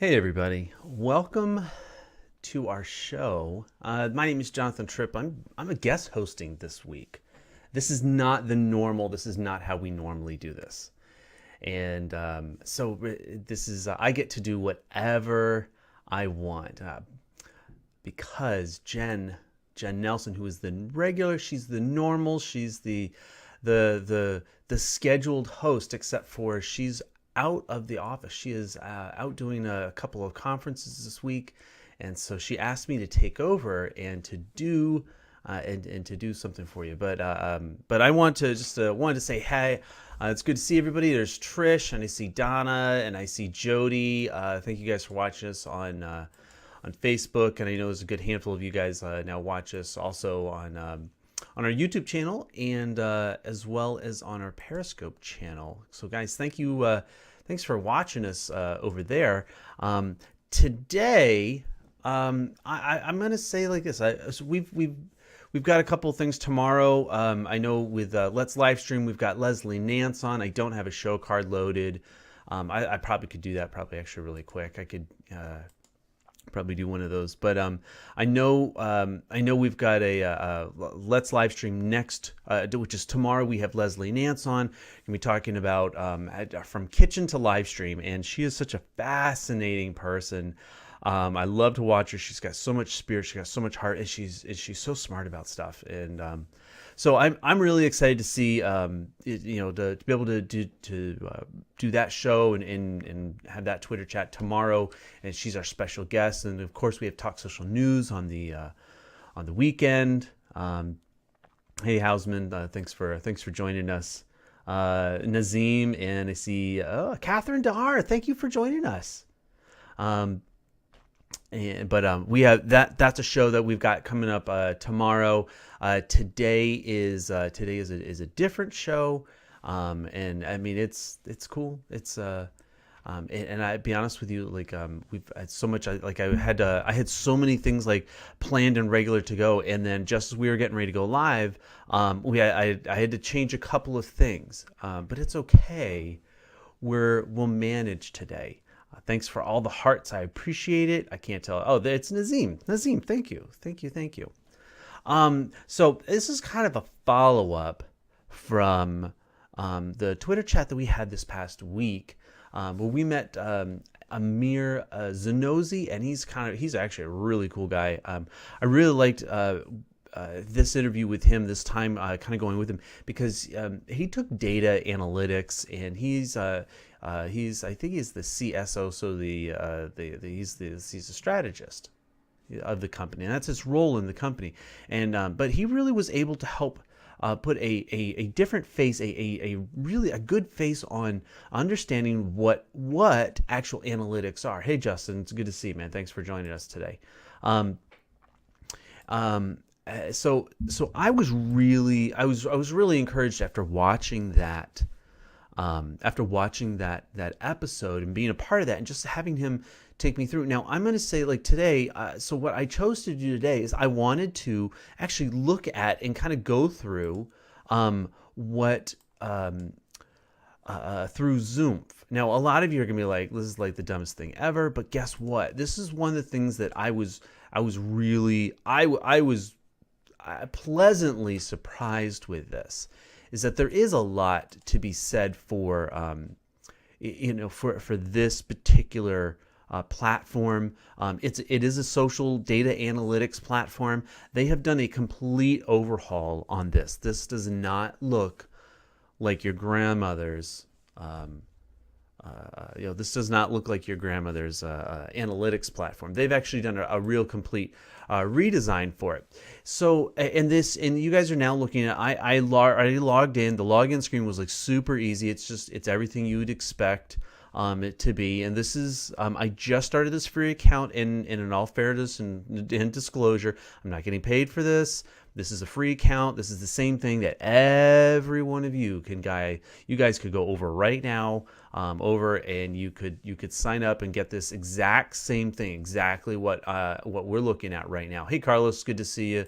Hey everybody, welcome to our show. My name is Jonathan Tripp. I'm a guest hosting this week. This is not the normal. This is not how we normally do this. And this is I get to do whatever I want because Jen Nelson, who is the regular, she's the normal, she's the scheduled host, except for she's out of the office. She is out doing a couple of conferences this week, and so she asked me to take over and to do and to do something for you. But I want to just wanted to say hey. It's good to see everybody. There's Trish, and I see Donna, and I see Jody. Thank you guys for watching us on Facebook, and I know there's a good handful of you guys now watch us also on our YouTube channel and as well as on our Periscope channel. So guys, thank you. Thanks for watching us over there. Today, I'm going to say like this. So we've got a couple of things tomorrow. I know with Let's Livestream, we've got Leslie Nance on. I don't have a show card loaded. I probably could do that actually really quick. I could probably do one of those, but I know we've got a Let's Livestream next, which is tomorrow. We have Leslie Nance on. Gonna be talking about from kitchen to live stream, and she is such a fascinating person. I love to watch her. She's got so much spirit. She's got so much heart, and she's so smart about stuff. And so I'm really excited to see to be able to do that show and have that Twitter chat tomorrow. And she's our special guest. And of course, we have Talk Social News on the weekend. Hey Hausman, thanks for joining us. Nazim, and I see Catherine Dahar. Thank you for joining us. We have that's a show that we've got coming up tomorrow. Today is a different show, and I mean it's cool. It's and I'd be honest with you, like we've had so much. I had so many things like planned and regular to go, and then just as we were getting ready to go live, I had to change a couple of things, but it's okay. We'll manage today. Thanks for all the hearts. I appreciate it. I can't tell. Oh, it's Nazim. Nazim, thank you. So this is kind of a follow-up from the Twitter chat that we had this past week, where we met Amir Zanozi, and he's actually a really cool guy. I really liked this interview with him this time, kind of going with him because he took data analytics, and he's I think he's the CSO, so he's a strategist of the company, and that's his role in the company. And but he really was able to help put a different face, a really a good face on understanding what actual analytics are. Hey Justin, it's good to see you, man. Thanks for joining us today. So I was really encouraged after watching that. After watching that episode and being a part of that and just having him take me through. Now, I'm going to say, like today, so what I chose to do today is I wanted to actually look at and kind of go through what through Zoom. Now, a lot of you are going to be like, this is like the dumbest thing ever, but guess what? This is one of the things that I was pleasantly surprised with this. Is that there is a lot to be said for for this particular platform. It is a social data analytics platform. They have done a complete overhaul on this. This does not look like your grandmother's. This does not look like your grandmother's analytics platform. They've actually done a real complete redesign for it. So, and you guys are now looking at. I already logged in. The login screen was like super easy. It's everything you would expect it to be. And this is I just started this free account. In all fairness and disclosure, I'm not getting paid for this. This is a free account. This is the same thing that every one of you guys could go over right now, and you could sign up and get this exact same thing, exactly what we're looking at right now. Hey Carlos, good to see you.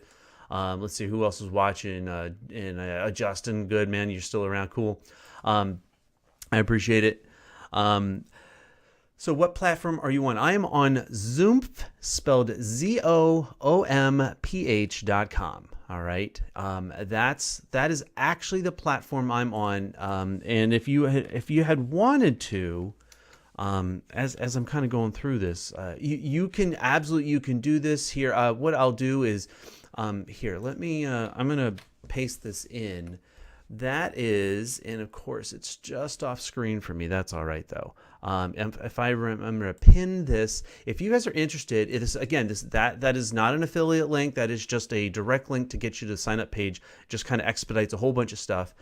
Let's see who else is watching. Justin, good man, you're still around, cool. I appreciate it. So what platform are you on? I am on Zoomph, spelled ZOOMPH.com. All right. That is actually the platform I'm on. And if you had wanted to, as I'm kind of going through this, you can do this here. What I'll do is, here, I'm going to paste this in. That is, and of course, it's just off screen for me. That's all right, though. If I'm going to pin this, if you guys are interested, it is, again, that is not an affiliate link. That is just a direct link to get you to the sign up page. Just kind of expedites a whole bunch of stuff.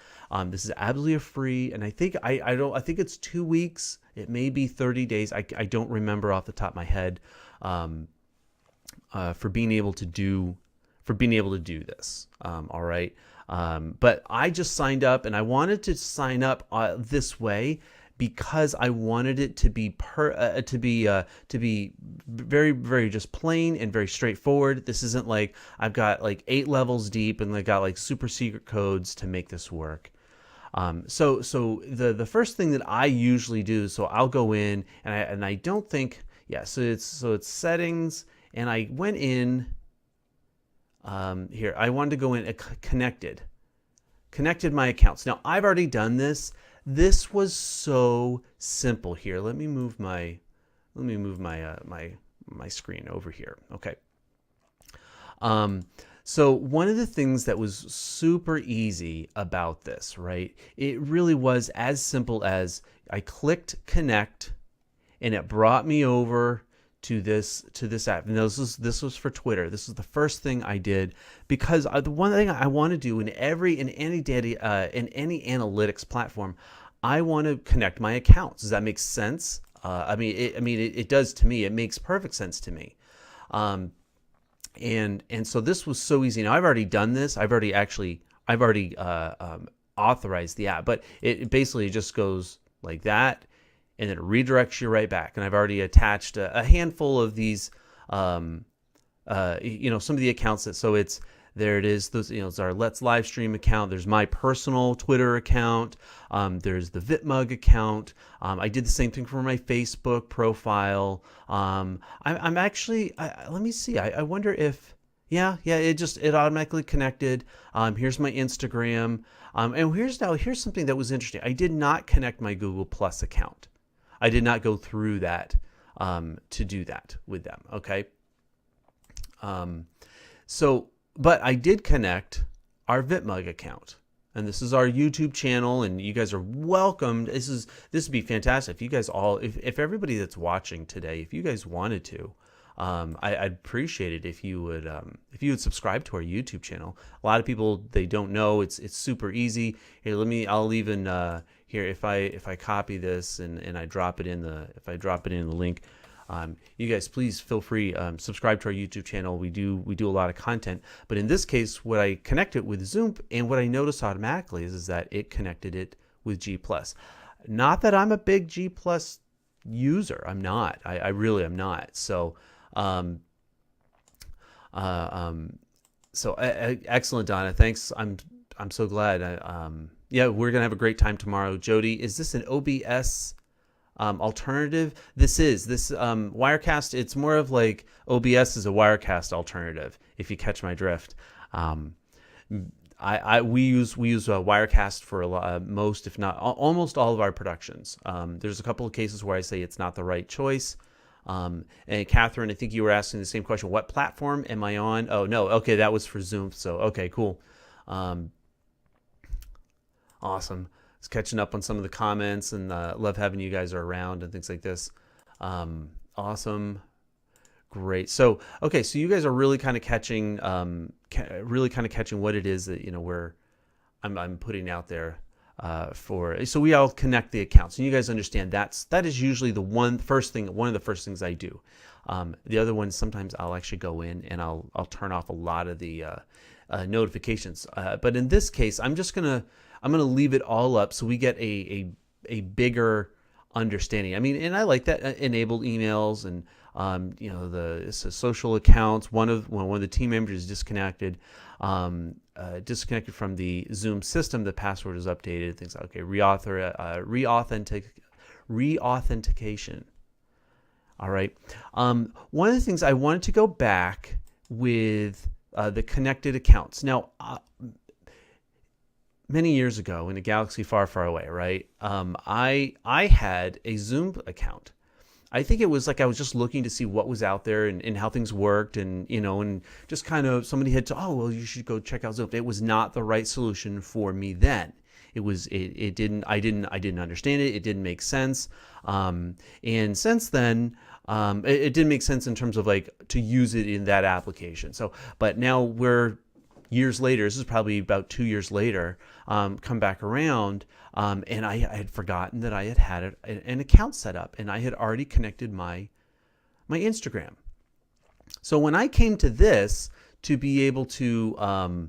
This is absolutely free, and I think I think it's 2 weeks. It may be 30 days. I don't remember off the top of my head. For being able to do this. All right. But I just signed up, and I wanted to sign up this way because I wanted it to be very, very just plain and very straightforward. This isn't like I've got like 8 levels deep and I got like super secret codes to make this work. So the first thing that I usually do, so I'll go in and I don't think, yeah, so it's settings, and I went in. Here, I wanted to go in connected my accounts. Now I've already done this. This was so simple here. Let me move my my screen over here. Okay. So one of the things that was super easy about this, right? It really was as simple as I clicked connect, and it brought me over to this app. And this was for Twitter. This was the first thing I did, because the one thing I want to do in any data in any analytics platform, I want to connect my accounts. Does that make sense? It does to me. It makes perfect sense to me. And so this was so easy. Now I've already done this. I've already authorized the app, but it basically just goes like that, and then it redirects you right back. And I've already attached a handful of these, some of the accounts there it is. Those, it's our Let's Livestream account. There's my personal Twitter account. There's the VitMug account. I did the same thing for my Facebook profile. I'm actually, let me see. I wonder if, it automatically connected. Here's my Instagram. And here's something that was interesting. I did not connect my Google Plus account. I did not go through that to do that with them. Okay. But I did connect our VitMug account, and this is our YouTube channel, and you guys are welcome. This would be fantastic if you guys if everybody that's watching today, if you guys wanted to, I'd appreciate it if you would subscribe to our YouTube channel. A lot of people, they don't know. It's super easy. Here, I'll even here, if I copy this and I drop it in the link. You guys, please feel free, subscribe to our YouTube channel. We do a lot of content, but in this case, what I connected with Zoomph, and what I noticed automatically is that it connected it with G+. Not that I'm a big G+ user. I'm not. I really am not. So, excellent, Donna. Thanks. I'm so glad. We're gonna have a great time tomorrow. Jody, is this an OBS alternative? This Wirecast, it's more of like OBS is a Wirecast alternative, if you catch my drift. We use Wirecast for most, if not almost all of our productions. There's a couple of cases where I say it's not the right choice. And Catherine, I think you were asking the same question. What platform am I on? Oh no, okay, that was for Zoom. So okay, cool. Awesome. I was catching up on some of the comments, and love having you guys around and things like this. Awesome. Great. So, okay. So you guys are really kind of catching, what it is that, I'm putting out there, so we all connect the accounts, and you guys understand that is usually one of the first things I do. The other one, sometimes I'll actually go in and I'll turn off a lot of the, notifications. But in this case, I'm going to leave it all up so we get a bigger understanding. I mean, and I like that enabled emails and the social accounts. One of the team members is disconnected from the Zoom system. The password is updated. Things like, okay, reauthentication. All right. One of the things I wanted to go back with the connected accounts. Now, many years ago in a galaxy far, far away, right? I had a Zoom account. I think it was like I was just looking to see what was out there and how things worked, and and just kind of somebody had to, oh well, you should go check out Zoom. It was not the right solution for me then. It didn't I didn't understand it. It didn't make sense. And since then, it didn't make sense in terms of like to use it in that application. So, but now we're years later. This is probably about 2 years later. Come back around, and I had forgotten that I had an account set up, and I had already connected my Instagram. So when I came to this to be able to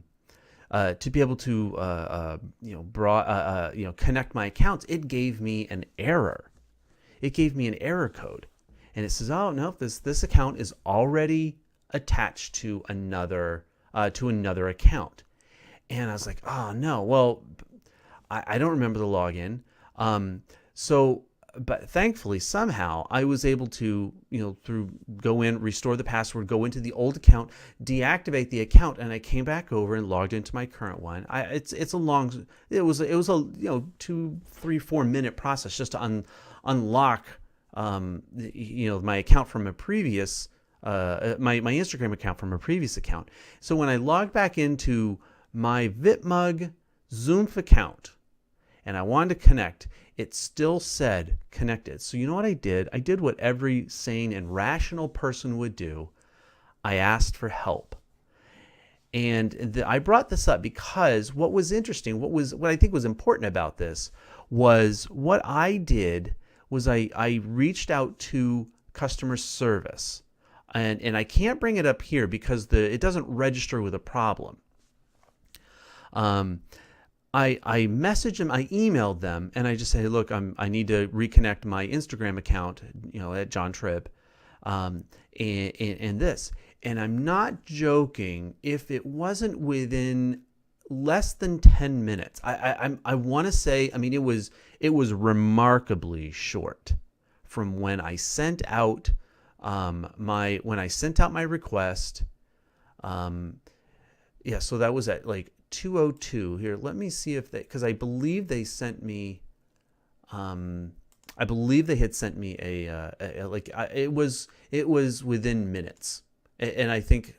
connect my accounts, it gave me an error. It gave me an error code, and it says, "Oh no, this account is already attached to another account." And I was like, "Oh no, well, I don't remember the login." But thankfully, somehow I was able to, go in, restore the password, go into the old account, deactivate the account, and I came back over and logged into my current one. It was a 2, 3, 4 minute process just to unlock my account from a previous my Instagram account from a previous account. So when I logged back into my VipMug Zoom account and I wanted to connect, it still said connected. So you know what I did? I did what every sane and rational person would do. I asked for help. And I brought this up because what was interesting, what I think was important about this was what I did was I reached out to customer service. And I can't bring it up here because it doesn't register with a problem. I messaged them, I emailed them, and I just say, look, I need to reconnect my Instagram account, at John Tripp, and this. And I'm not joking. If it wasn't within less than 10 minutes, I want to say, it was remarkably short from when I sent out my request. So that was at like 2:02 here. Let me see if because I believe they sent me, I believe they had sent me it was within minutes. And I think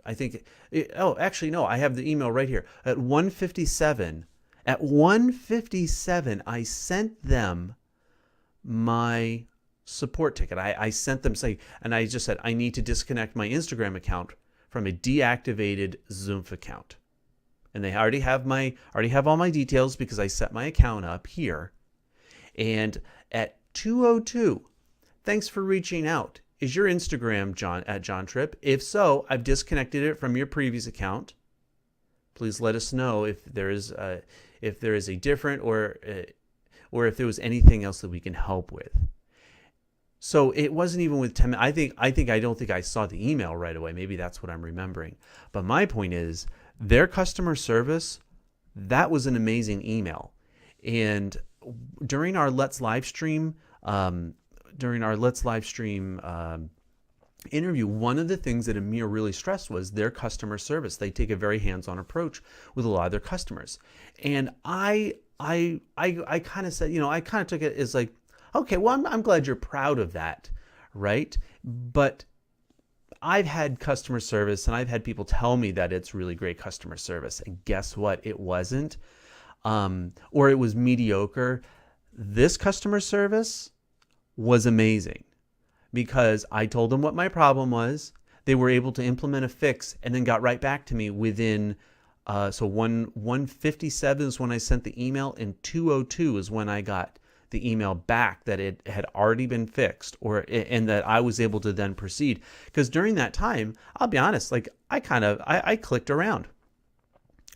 actually no, I have the email right here. At 1:57, I sent them my support ticket. I sent them and I just said, I need to disconnect my Instagram account from a deactivated Zoom account. And they already have all my details because I set my account up here. And at 2:02, thanks for reaching out. Is your Instagram John Tripp? If so, I've disconnected it from your previous account. Please let us know if there is a different or if there was anything else that we can help with. So it wasn't even with 10 minutes. I don't think I saw the email right away. Maybe that's what I'm remembering. But my point is, their customer service, that was an amazing email. And during our Let's Live Stream, interview, one of the things that Amir really stressed was their customer service. They take a very hands-on approach with a lot of their customers. And I kind of said, I kind of took it as like, okay, well, I'm glad you're proud of that, right? But I've had customer service and I've had people tell me that it's really great customer service. And guess what? It wasn't, or it was mediocre. This customer service was amazing because I told them what my problem was. They were able to implement a fix and then got right back to me within, 1:57 is when I sent the email, and 2:02 is when I got the email back that it had already been fixed, and that I was able to then proceed. Because during that time, I'll be honest, like I clicked around.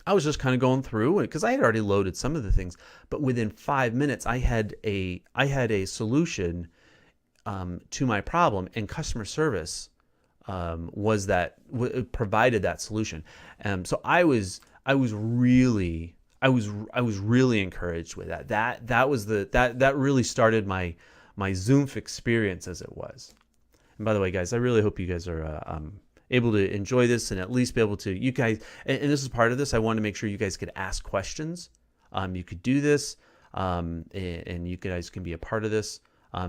I was just kind of going through because I had already loaded some of the things, but within 5 minutes, I had a solution to my problem, and customer service provided that solution. So I was really encouraged with that. That really started my Zoom experience as it was. And by the way, guys, I really hope you guys are able to enjoy this and at least be able to, you guys, and this is part of this, I want to make sure you guys could ask questions. You could do this, and you guys can be a part of this.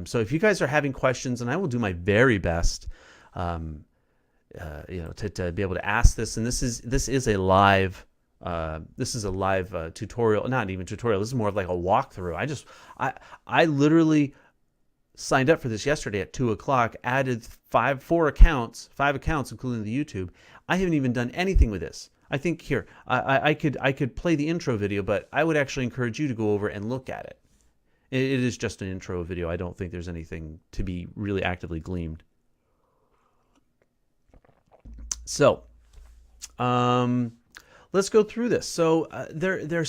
So if you guys are having questions, and I will do my very best, to be able to ask this. And this is a live tutorial, not even tutorial. This is more of like a walkthrough. I literally signed up for this yesterday at 2:00, added five accounts, including the YouTube. I haven't even done anything with this. I think here, I could play the intro video, but I would actually encourage you to go over and look at it. It is just an intro video. I don't think there's anything to be really actively gleaned. So, let's go through this. So there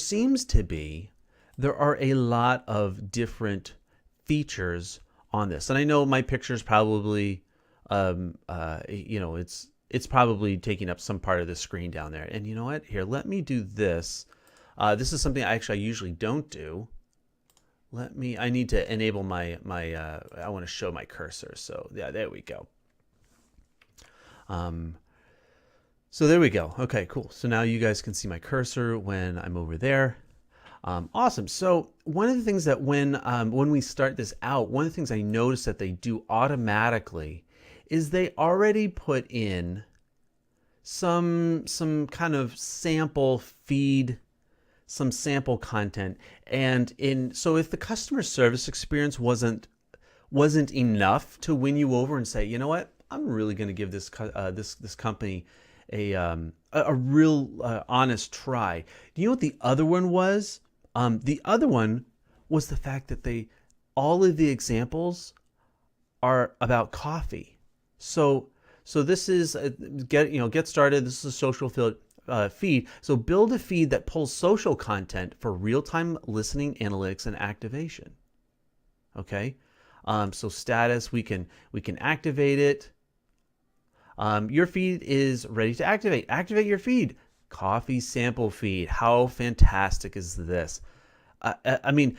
are a lot of different features on this, and I know my picture's probably, it's probably taking up some part of the screen down there. And you know what? Here, let me do this. This is something I usually don't do. I need to enable my I want to show my cursor. So yeah, there we go. So there we go. Okay, cool. So now you guys can see my cursor when I'm over there. Awesome. So one of the things that when we start this out, one of the things I noticed that they do automatically is they already put in some kind of sample feed, some sample content. And so if the customer service experience wasn't enough to win you over and say, you know what, I'm really going to give this company a real honest try. Do you know what the other one was? The other one was the fact that all of the examples are about coffee. So this is get started. This is a social feed. So build a feed that pulls social content for real-time listening, analytics, and activation. Okay. So status, we can activate it. Your feed is ready to activate. Activate your feed. Coffee sample feed. How fantastic is this? I mean,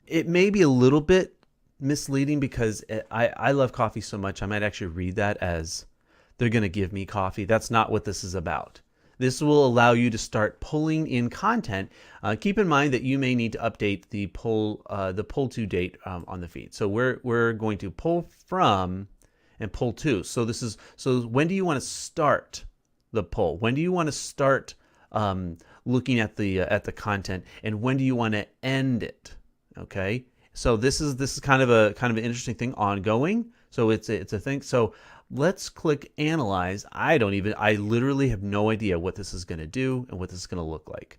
it may be a little bit misleading because I love coffee so much. I might actually read that as they're going to give me coffee. That's not what this is about. This will allow you to start pulling in content. Keep in mind that you may need to update the pull to date on the feed. So we're going to pull from and pull to. So when do you want to start the pull? When do you want to start looking at the content, and when do you want to end it? Okay. So this is kind of an interesting thing, ongoing. So it's a thing. So let's click analyze. I literally have no idea what this is going to do and what this is going to look like.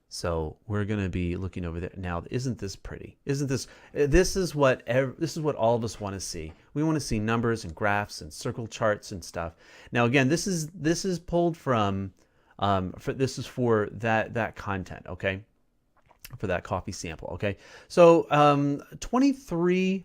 So we're going to be looking over there now. Isn't this pretty? This is what all of us want to see. We want to see numbers and graphs and circle charts and stuff. Now again, this is pulled from this is for that content, okay? For that coffee sample, okay? So 23.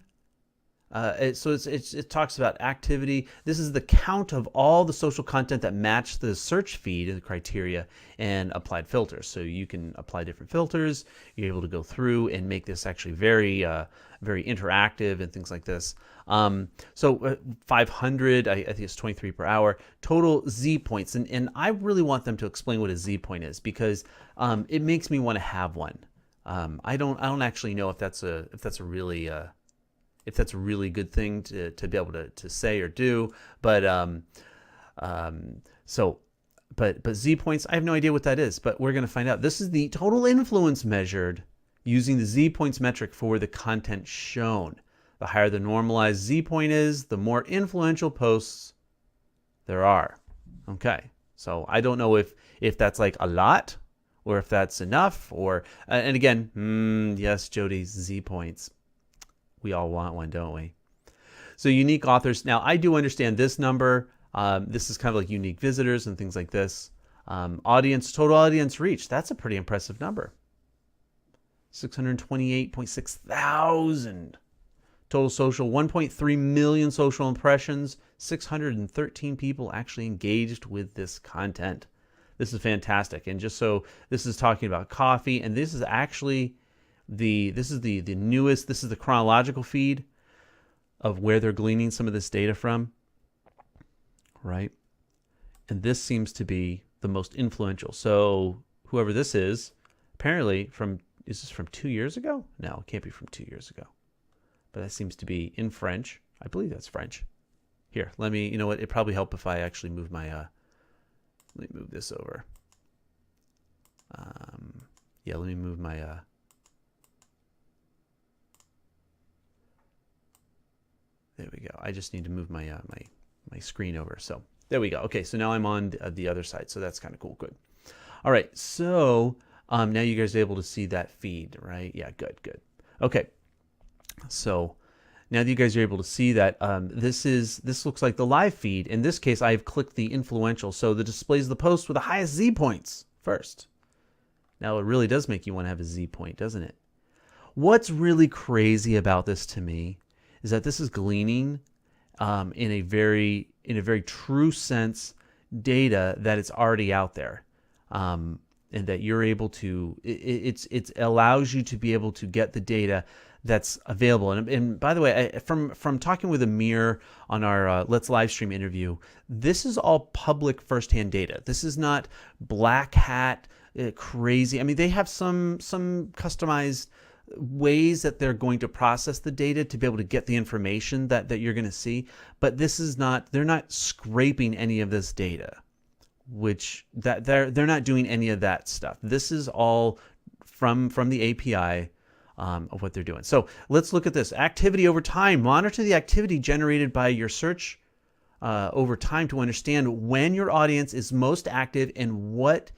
It talks about activity. This is the count of all the social content that match the search feed and the criteria and applied filters. So you can apply different filters. You're able to go through and make this actually very interactive and things like this. 500, I think it's 23 per hour. Total Z points, and I really want them to explain what a Z point is because it makes me want to have one. I don't actually know if that's a really good thing to be able to say or do, but Z points, I have no idea what that is, but we're going to find out. This is the total influence measured using the Z points metric for the content shown. The higher the normalized Z point is, the more influential posts there are. Okay, so I don't know if that's like a lot or if that's enough, or and again, yes, Jody, Z points. We all want one, don't we? So unique authors. Now, I do understand this number. This is kind of like unique visitors and things like this. Total audience reach. That's a pretty impressive number. 628.6 thousand. Total social, 1.3 million social impressions. 613 people actually engaged with this content. This is fantastic. And just so, this is talking about coffee, and this is actually the newest, this is the chronological feed. of where they're gleaning some of this data from, right? And this seems to be the most influential. So whoever this is, apparently is this from 2 years ago? No, it can't be from 2 years ago. But that seems to be in French. I believe that's French. Here, let me, you know what? It'd probably help if I actually move my, let me move this over. Yeah, let me move my, there we go. I just need to move my, my screen over. So there we go. Okay, so now I'm on the other side. So that's kind of cool. Good. All right, so now you guys are able to see that feed, right? Yeah, good. Okay, so now that you guys are able to see that, this looks like the live feed. In this case, I've clicked the influential, so the displays the post with the highest Z points first. Now it really does make you want to have a Z point, doesn't it? What's really crazy about this to me is that this is gleaning in a very true sense data that it's already out there, and that you're able to. It allows you to be able to get the data that's available. And by the way, from talking with Amir on our Let's Livestream interview, this is all public firsthand data. This is not black hat crazy. I mean, they have some customized ways that they're going to process the data to be able to get the information that you're going to see, but this is not, they're not scraping any of this data, which that they're not doing any of that stuff. This is all from the API of what they're doing. So let's look at this activity over time. Monitor the activity generated by your search over time to understand when your audience is most active and what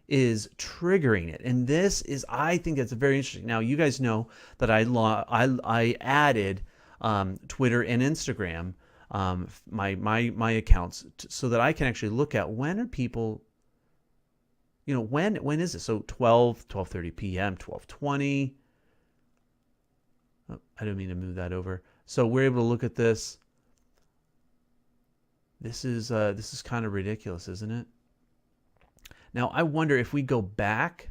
is triggering it. And this is, I think it's very interesting. Now, you guys know that I added Twitter and Instagram, my accounts, so that I can actually look at when are people, you know, when is it? So 12:30 p.m., 12:20. Oh, I didn't mean to move that over. So we're able to look at this. This is kind of ridiculous, isn't it? Now, I wonder if we go back.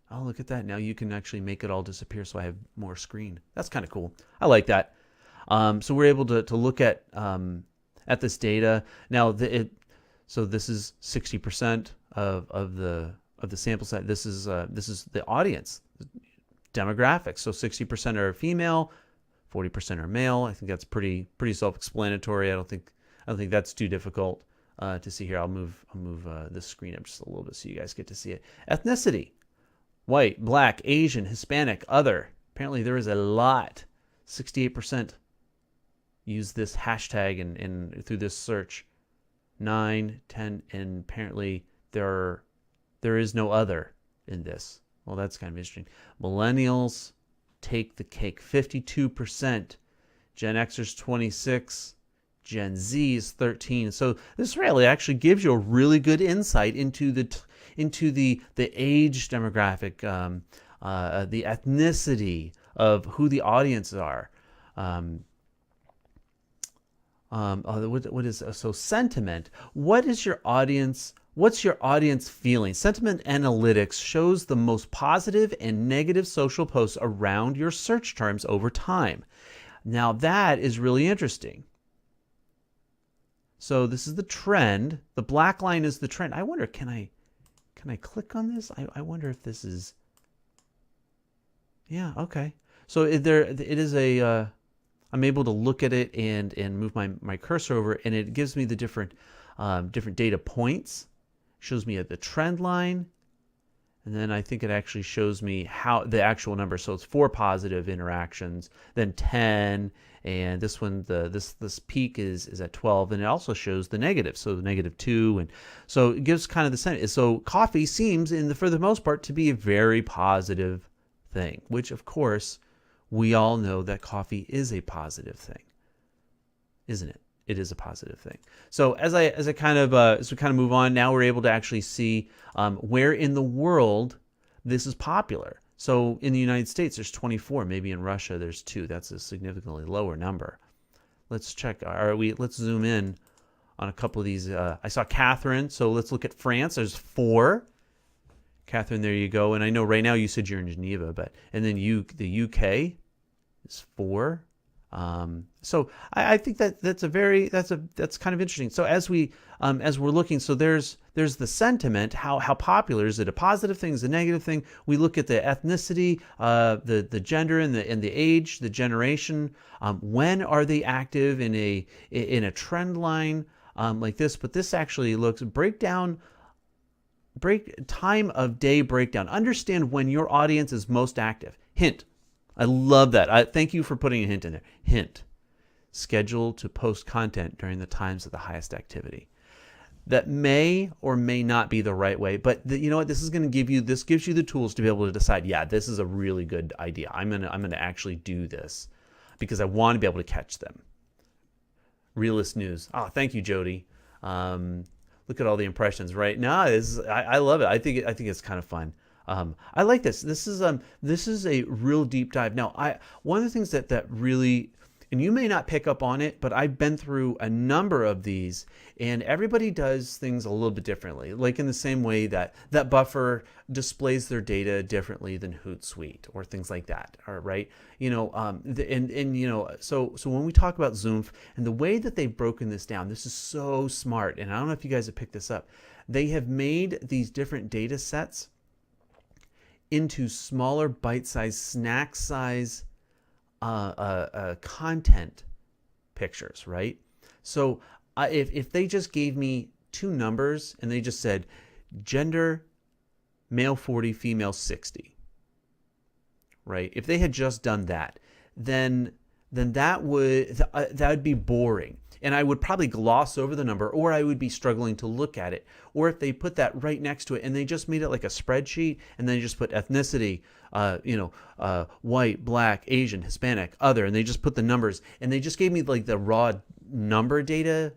Oh, look at that. Now you can actually make it all disappear so I have more screen. That's kind of cool. I like that. So we're able to look at this data. Now, so this is 60% of the sample set. This is the audience demographics. So 60% are female, 40% are male. I think that's pretty self-explanatory. I don't think that's too difficult to see here. I'll move this screen up just a little bit so you guys get to see it. Ethnicity: white, black, Asian, Hispanic, other. Apparently there is a lot. 68% use this hashtag and through this search. 9, 10, and apparently there is no other in this. Well, that's kind of interesting. Millennials take the cake. 52%. Gen Xers 26%. Gen Z is 13%. So this really actually gives you a really good insight into the age demographic, the ethnicity of who the audiences are. What is so sentiment? What is your audience? What's your audience feeling? Sentiment analytics shows the most positive and negative social posts around your search terms over time. Now that is really interesting. So this is the trend. The black line is the trend. I wonder, can I click on this? I wonder if this is. Yeah. Okay. So it is a. I'm able to look at it and move my cursor over, and it gives me the different data points. Shows me the trend line, and then I think it actually shows me how the actual number. So it's 4 positive interactions, then 10, and this one this peak is at 12, and it also shows the negative. So the -2, and so it gives kind of the sense. So coffee seems, for the most part, to be a very positive thing, which of course we all know that coffee is a positive thing, isn't it? It is a positive thing. So as we kind of move on, now we're able to actually see where in the world this is popular. So in the United States, there's 24. Maybe in Russia, there's 2. That's a significantly lower number. Let's check. Let's zoom in on a couple of these. I saw Catherine. So let's look at France. There's 4. Catherine, there you go. And I know right now you said you're in Geneva, and then the UK. is 4. So I think that's kind of interesting. So as we're looking, so there's the sentiment, how popular is it, a positive thing, is a negative thing. We look at the ethnicity, the gender, and the age, the generation. When are they active in a trend line like this? But this actually looks time of day breakdown. Understand when your audience is most active. Hint. I love that. Thank you for putting a hint in there. Hint. Schedule to post content during the times of the highest activity. That may or may not be the right way, but you know what? This gives you the tools to be able to decide, yeah, this is a really good idea. I'm gonna actually do this because I want to be able to catch them. Realist News. Oh, thank you, Jody. Look at all the impressions, right? No, I love it. I think it's kind of fun. I like this. This is a real deep dive. Now, one of the things that really, and you may not pick up on it, but I've been through a number of these, and everybody does things a little bit differently. Like in the same way that Buffer displays their data differently than Hootsuite or things like that. All right, so when we talk about Zoom and the way that they've broken this down, this is so smart. And I don't know if you guys have picked this up. They have made these different data sets into smaller bite-sized, snack-size content pictures, right? So if they just gave me 2 numbers and they just said gender, male 40, female 60, right? If they had just done that, then that would be boring. And I would probably gloss over the number, or I would be struggling to look at it. Or if they put that right next to it and they just made it like a spreadsheet and then just put ethnicity, white, black, Asian, Hispanic, other, and they just put the numbers and they just gave me like the raw number data,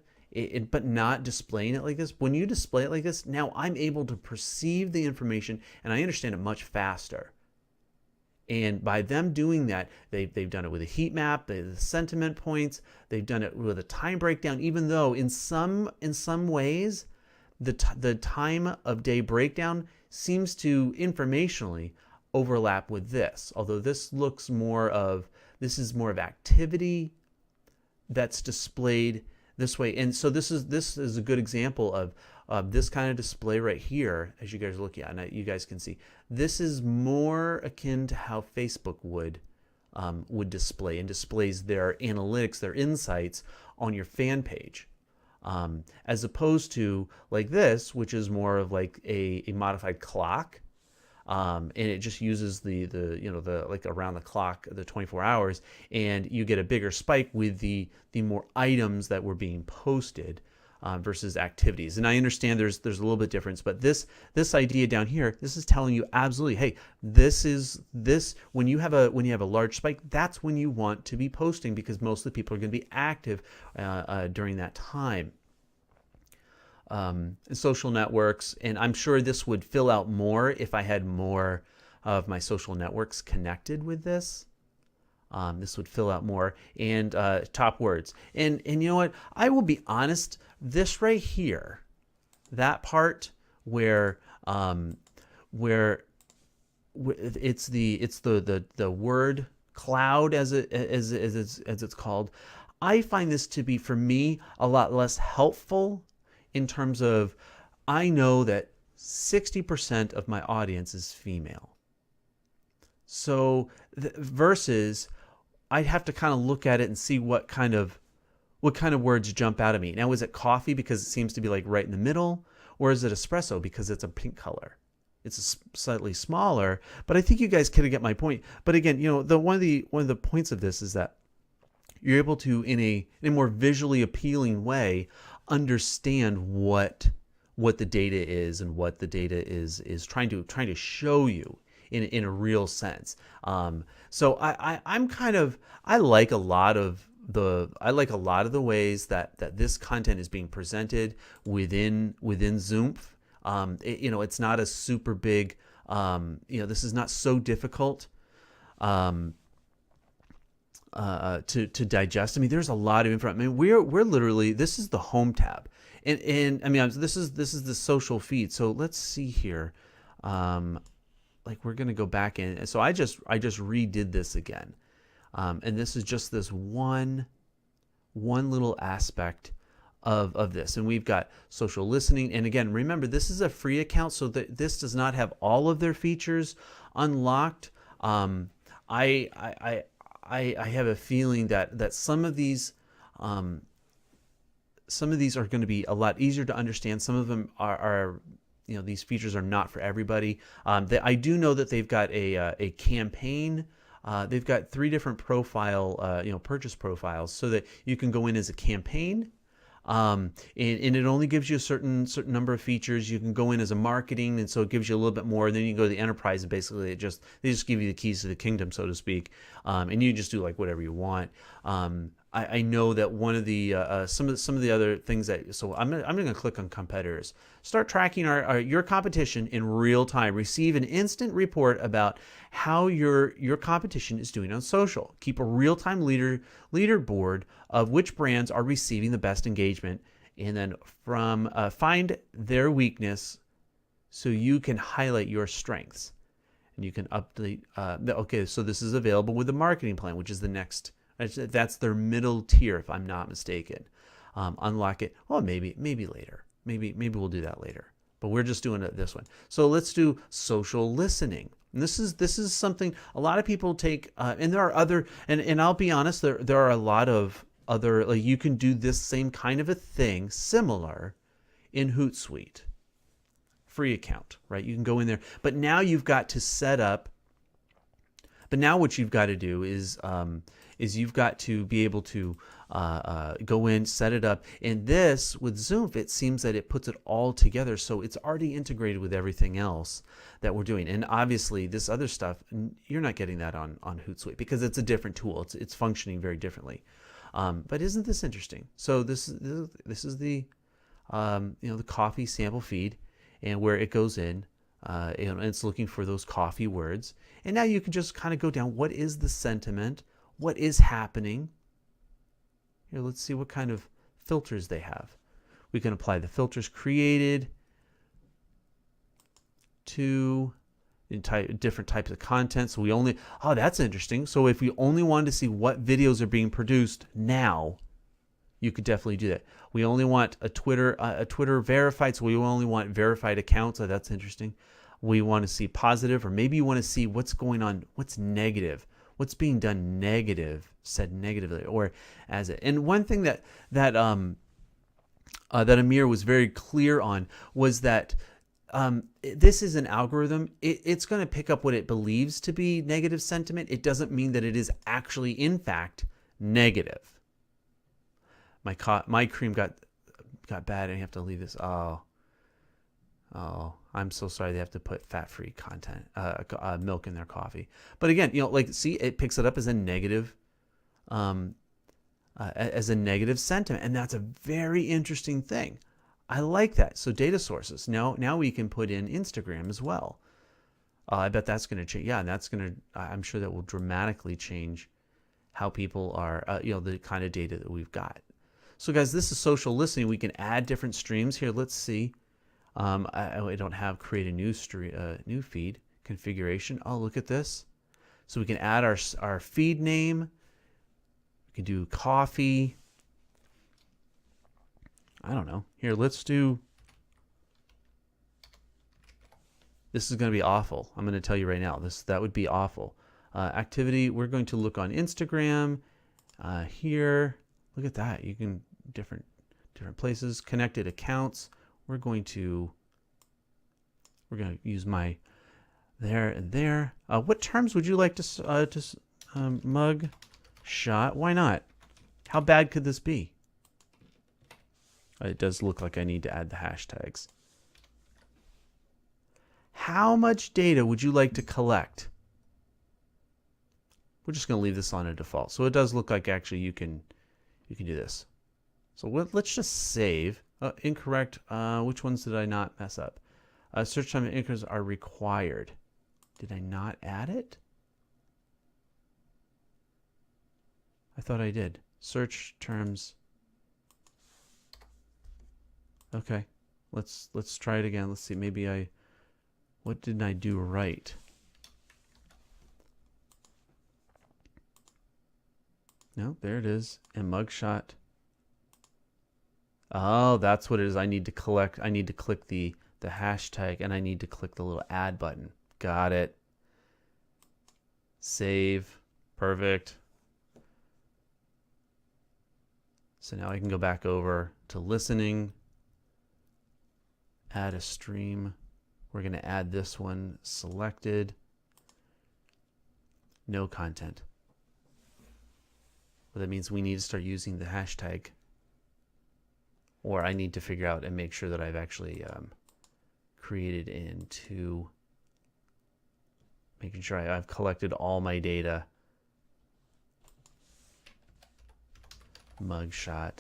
but not displaying it like this. When you display it like this, now I'm able to perceive the information and I understand it much faster. And by them doing that, they've done it with a heat map, the sentiment points. They've done it with a time breakdown. Even though in some ways, the time of day breakdown seems to informationally overlap with this. Although this is more of activity that's displayed this way. And so this is a good example of this kind of display right here, as you guys are looking at, and you guys can see, this is more akin to how Facebook would display and displays their analytics, their insights on your fan page, as opposed to like this, which is more of like a modified clock, and it just uses the like around the clock, the 24 hours, and you get a bigger spike with the more items that were being posted. Versus activities. And I understand there's a little bit difference, but this idea down here, this is telling you absolutely, hey, when you have a large spike, that's when you want to be posting because most of the people are going to be active during that time. Social networks, and I'm sure this would fill out more if I had more of my social networks connected with this. This would fill out more, and top words. And you know what? I will be honest. This right here, that part where it's the word cloud as it's called. I find this to be, for me, a lot less helpful in terms of, I know that 60% of my audience is female. So versus, I'd have to kind of look at it and see what kind of words jump out at me. Now, is it coffee because it seems to be like right in the middle, or is it espresso because it's a pink color? It's slightly smaller, but I think you guys kind of get my point. But again, one of the points of this is that you're able to, in a more visually appealing way, understand what the data is and what the data is trying to show you in a real sense. So I like a lot of the ways that this content is being presented within Zoom. It's not a super big, this is not so difficult to digest. I mean, there's a lot of information. I mean, we're literally, this is the home tab, and I mean, this is the social feed. So let's see here. Like, we're gonna go back in. So I just redid this again. And this is just this one little aspect of this. And we've got social listening. And again, remember, this is a free account, so that this does not have all of their features unlocked. I have a feeling that some of these are going to be a lot easier to understand. Some of them are these features are not for everybody. I do know that they've got a campaign. They've got 3 different purchase profiles, so that you can go in as a campaign. And it only gives you a certain number of features. You can go in as a marketing, and so it gives you a little bit more. And then you can go to the enterprise, and basically they just give you the keys to the kingdom, so to speak, and you just do like whatever you want. I know that one of the some of the other things that, so I'm going to click on competitors. Start tracking your competition in real time. Receive an instant report about how your competition is doing on social. Keep a real time leaderboard of which brands are receiving the best engagement, and then find their weakness so you can highlight your strengths, and you can update. Okay, so this is available with the marketing plan, which is the next. That's their middle tier, if I'm not mistaken. Unlock it. Oh, maybe later. Maybe we'll do that later. But we're just doing this one. So let's do social listening. And this is something a lot of people take. And there are other. And I'll be honest. There are a lot of other. Like, you can do this same kind of a thing, similar, in Hootsuite. Free account, right? You can go in there. But now you've got to set up. But now what you've got to do is you've got to be able to go in, set it up. And this, with Zoom, it seems that it puts it all together. So it's already integrated with everything else that we're doing. And obviously, this other stuff, you're not getting that on Hootsuite, because it's a different tool. It's functioning very differently. But isn't this interesting? So this is the the coffee sample feed, and where it goes in. And it's looking for those coffee words. And now you can just kind of go down. What is the sentiment? What is happening? Here, let's see what kind of filters they have. We can apply the filters created to different types of content. So that's interesting. So if we only wanted to see what videos are being produced now, you could definitely do that. We only want a Twitter verified, so we only want verified accounts. So that's interesting. We want to see positive, or maybe you want to see what's going on, what's negative, what's being done said negatively, or as it. And one thing that Amir was very clear on was that this is an algorithm. It's going to pick up what it believes to be negative sentiment. It doesn't mean that it is actually, in fact, negative. My cream got bad, and I have to leave this. Oh, I'm so sorry. They have to put fat-free milk in their coffee. But again, see, it picks it up as a negative, sentiment, and that's a very interesting thing. I like that. So data sources. Now we can put in Instagram as well. I bet that's going to change. Yeah, and that's going to. I'm sure that will dramatically change how people are. The kind of data that we've got. So guys, this is social listening. We can add different streams here. Let's see. I don't have create a new feed configuration. Oh, look at this. So we can add our feed name. We can do coffee. I don't know. Here, let's do. This is going to be awful. I'm going to tell you right now. That would be awful. Activity. We're going to look on Instagram. Here, look at that. You can different places. Connected accounts. We're going to use my there and there. What terms would you like to mug shot? Why not? How bad could this be? It does look like I need to add the hashtags. How much data would you like to collect? We're just going to leave this on a default. So it does look like actually you can do this. So let's just save. Incorrect. Which ones did I not mess up? Search time and anchors are required. Did I not add it? I thought I did. Search terms. Okay. Let's try it again. Let's see. Maybe what didn't I do right? No, there it is. And mugshot. Oh, that's what it is. I need to click the hashtag, and I need to click the little add button. Got it. Save. Perfect. So now I can go back over to listening. Add a stream. We're going to add this one. Selected. No content. Well, that means we need to start using the hashtag. Or I need to figure out and make sure that I've actually created into making sure I've collected all my data. Mugshot,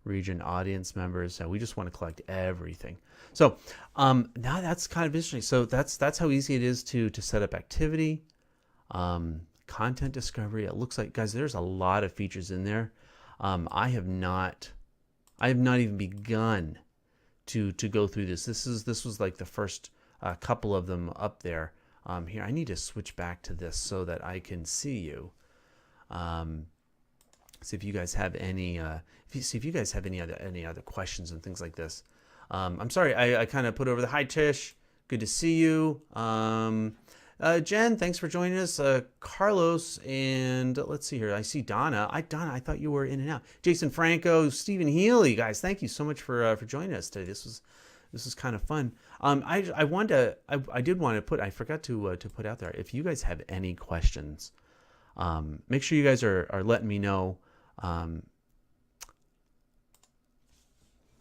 region, audience members. So we just want to collect everything. So now that's kind of interesting. So that's how easy it is to set up activity, content discovery. It looks like, guys, there's a lot of features in there. I have not even begun to go through this. This was like the first couple of them up there. Here, I need to switch back to this so that I can see you. See if you guys have any. If you guys have any other questions and things like this. I'm sorry, I kind of put over the hi Tish. Good to see you. Jen, thanks for joining us. Carlos, and let's see here. I see Donna. Donna, I thought you were in and out. Jason Franco, Stephen Healy, guys, thank you so much for joining us today. This was kind of fun. I forgot to put out there. If you guys have any questions, make sure you guys are letting me know.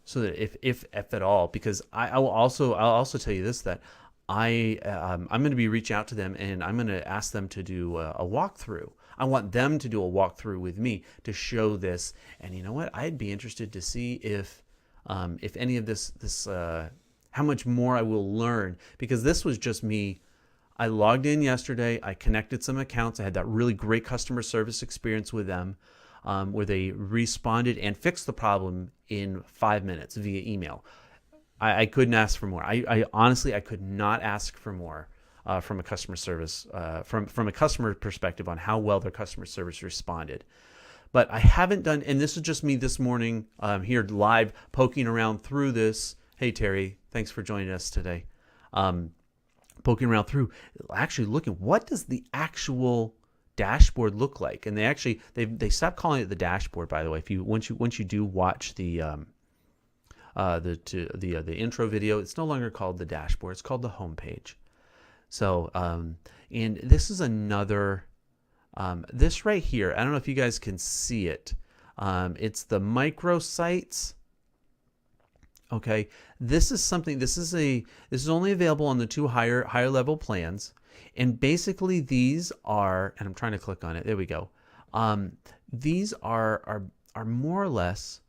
So that if at all, because I'll also tell you this, that I'm going to be reaching out to them, and I'm going to ask them to do a walkthrough. I want them to do a walkthrough with me to show this. And you know what? I'd be interested to see if any of this how much more I will learn, because this was just me. I logged in yesterday. I connected some accounts. I had that really great customer service experience with them, where they responded and fixed the problem in 5 minutes via email. I couldn't ask for more. I honestly, I could not ask for more from a customer service, from a customer perspective on how well their customer service responded. But I haven't done, and this is just me this morning here live poking around through this. Hey, Terry, thanks for joining us today. Poking around through, actually looking, what does the actual dashboard look like? And they stopped calling it the dashboard, by the way. Once you do watch the intro video, it's no longer called the dashboard. It's called the homepage. So and this is another this right here. I don't know if you guys can see it. It's the microsites. Okay, this is only available on the two higher level plans, and basically these are, and I'm trying to click on it. There we go. These are more or less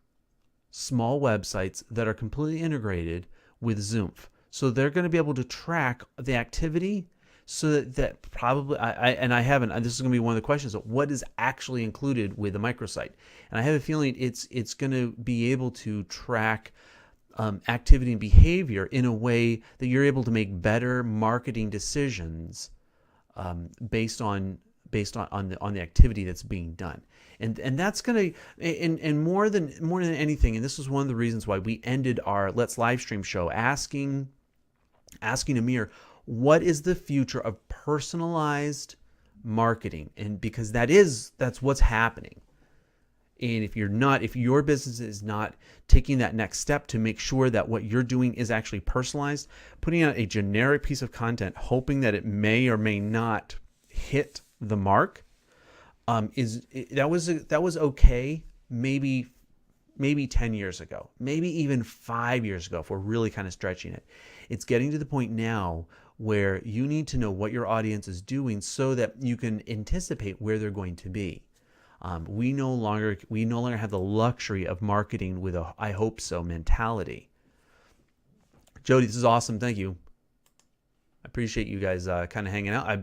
small websites that are completely integrated with Zoomf. So they're going to be able to track the activity, so that probably, I haven't, this is going to be one of the questions, what is actually included with the microsite? And I have a feeling it's going to be able to track activity and behavior in a way that you're able to make better marketing decisions based on the activity that's being done. And that's going to, and more than anything, and this is one of the reasons why we ended our Let's Livestream show asking Amir, what is the future of personalized marketing? And because that's what's happening. And if your business is not taking that next step to make sure that what you're doing is actually personalized, putting out a generic piece of content, hoping that it may or may not hit the mark, that was okay maybe 10 years ago, maybe even 5 years ago, if we're really kind of stretching it. It's getting to the point now where you need to know what your audience is doing so that you can anticipate where they're going to be. We no longer have the luxury of marketing with a "I hope so" mentality. Jody, this is awesome. Thank you. I appreciate you guys kind of hanging out. I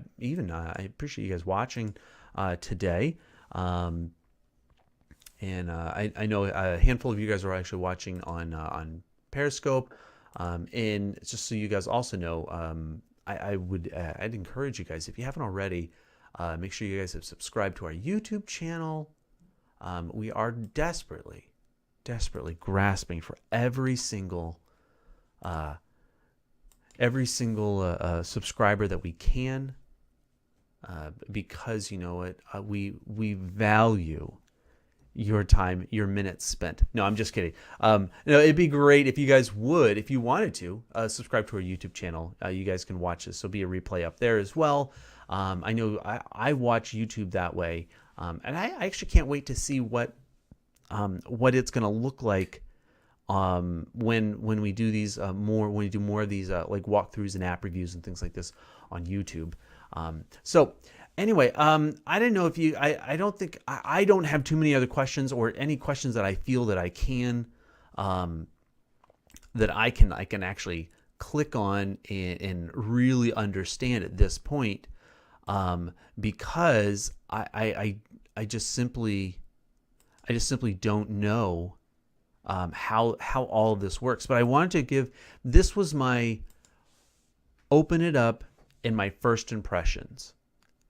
appreciate you guys watching today. And I know a handful of you guys are actually watching on Periscope. And just so you guys also know, I'd encourage you guys, if you haven't already, make sure you guys have subscribed to our YouTube channel. we are desperately, desperately grasping for every single subscriber that we can, because you know what, we value your time, your minutes spent. No, I'm just kidding. No, it'd be great if you guys would, if you wanted to, subscribe to our YouTube channel. You guys can watch this. There'll be a replay up there as well. I know I watch YouTube that way, and I actually can't wait to see what it's going to look like when we do these when we do more of these like walkthroughs and app reviews and things like this on YouTube. So anyway, I didn't know if you, I don't think, I don't have too many other questions or any questions that I feel that I can actually click on and really understand at this point, because I just simply don't know how all of this works. But I wanted to give, this was my open it up and my first impressions.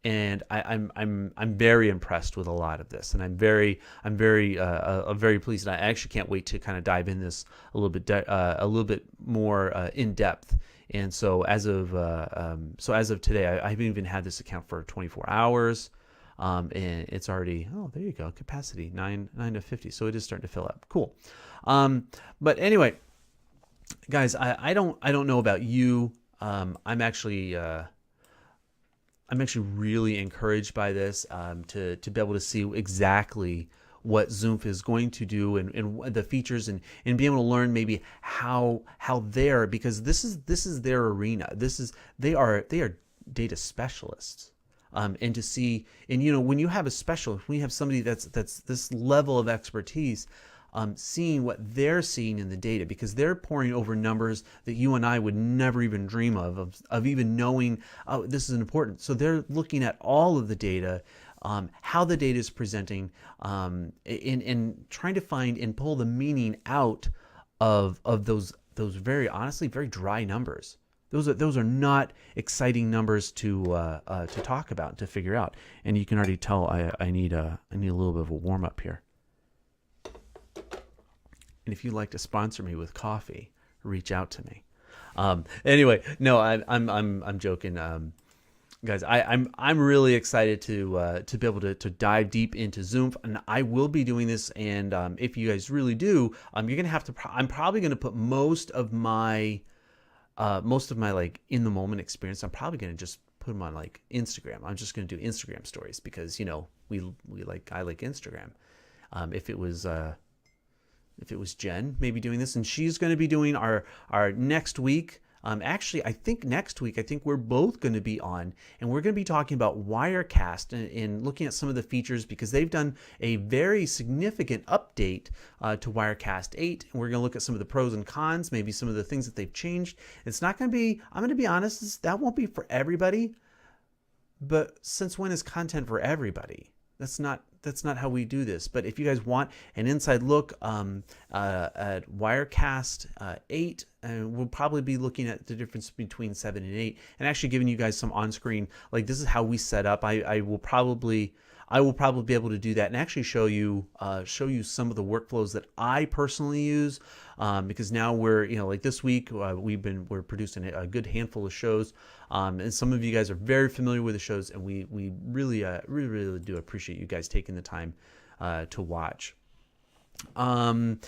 And I'm very impressed with a lot of this, and I'm very pleased. And I actually can't wait to kind of dive in this a little bit more in depth. And so as of today, I haven't even had this account for 24 hours, and it's already, oh, there you go, capacity 9 to 50. So it is starting to fill up. Cool. But anyway, guys, I don't know about you. I'm actually really encouraged by this, to be able to see exactly what Zoomf is going to do and the features, and be able to learn maybe how they're, because this is their arena. They are data specialists. And to see, and you know, when you have a specialist, when you have somebody that's this level of expertise, seeing what they're seeing in the data, because they're pouring over numbers that you and I would never even dream of even knowing, oh, this is important. So they're looking at all of the data, how the data is presenting, and trying to find and pull the meaning out of those very honestly very dry numbers. Those are not exciting numbers to talk about, to figure out. And you can already tell I need a little bit of a warm up here. And if you'd like to sponsor me with coffee, reach out to me. Anyway, no, I'm joking, guys. I'm really excited to be able to dive deep into Zoomf, and I will be doing this. And if you guys really do, you're gonna have to. I'm probably gonna put most of my like in the moment experience. I'm probably gonna just put them on like Instagram. I'm just gonna do Instagram stories because, you know, I like Instagram. If it was Jen maybe doing this, and she's going to be doing our next week. Actually, I think next week, we're both going to be on, and we're going to be talking about Wirecast and looking at some of the features, because they've done a very significant update to Wirecast 8. And we're going to look at some of the pros and cons, maybe some of the things that they've changed. It's not going to be, I'm going to be honest, that won't be for everybody. But since when is content for everybody? That's not how we do this. But if you guys want an inside look at Wirecast 8, we'll probably be looking at the difference between 7 and 8, and actually giving you guys some on-screen, like, this is how we set up. I will probably be able to do that and actually show you some of the workflows that I personally use, because now we're, you know, like this week we're producing a good handful of shows, and some of you guys are very familiar with the shows, and we really do appreciate you guys taking the time to watch. Why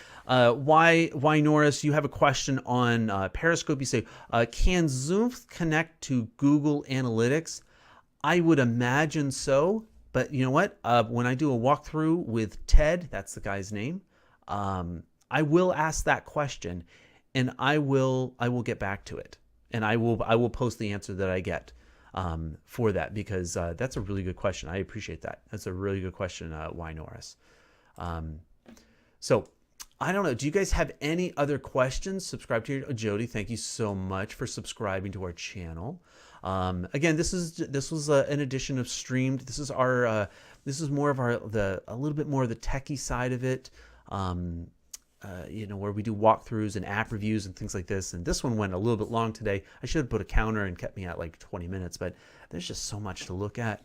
Norris, you have a question on Periscope. You say, can Zoomf connect to Google Analytics? I would imagine so. But you know what? When I do a walkthrough with Ted, that's the guy's name, I will ask that question, and I will get back to it, and I will post the answer that I get for that, because that's a really good question. I appreciate that. That's a really good question, Why Norris. So I don't know. Do you guys have any other questions? Subscribe to your Jody. Thank you so much for subscribing to our channel. Again, this was an edition of Streamed. This is our this is more of a little bit more of the techie side of it. You know, where we do walkthroughs and app reviews and things like this. And this one went a little bit long today. I should have put a counter and kept me at like 20 minutes, but there's just so much to look at.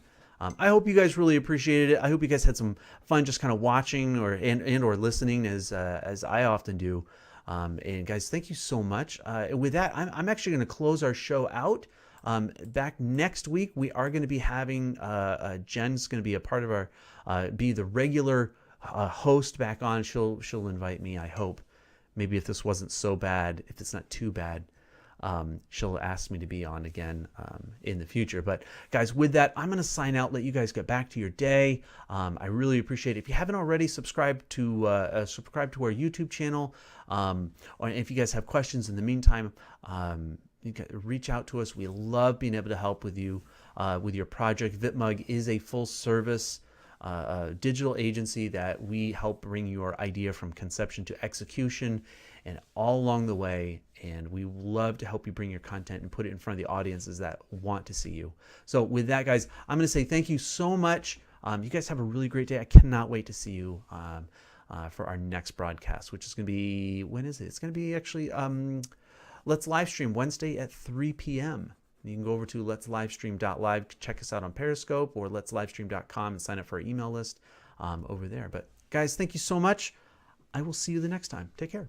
I hope you guys really appreciated it. I hope you guys had some fun just kind of watching or listening as I often do. And guys, thank you so much. With that, I'm actually going to close our show out. Back next week, we are going to be having Jen's going to be a part of our be the regular host back on. She'll invite me, I hope. Maybe if this wasn't so bad, if it's not too bad, she'll ask me to be on again in the future. But guys, with that, I'm going to sign out, let you guys get back to your day. I really appreciate it. If you haven't already, subscribe to our YouTube channel. Or if you guys have questions in the meantime, you can reach out to us. We love being able to help with you with your project. VitMug is a full service digital agency that we help bring your idea from conception to execution and all along the way. And we love to help you bring your content and put it in front of the audiences that want to see you. So with that, guys, I'm going to say thank you so much. You guys have a really great day. I cannot wait to see you for our next broadcast, which is going to be, when is it? It's going to be actually, Let's Livestream Wednesday at 3 p.m. You can go over to letslivestream.live, check us out on Periscope or letslivestream.com and sign up for our email list over there. But guys, thank you so much. I will see you the next time. Take care.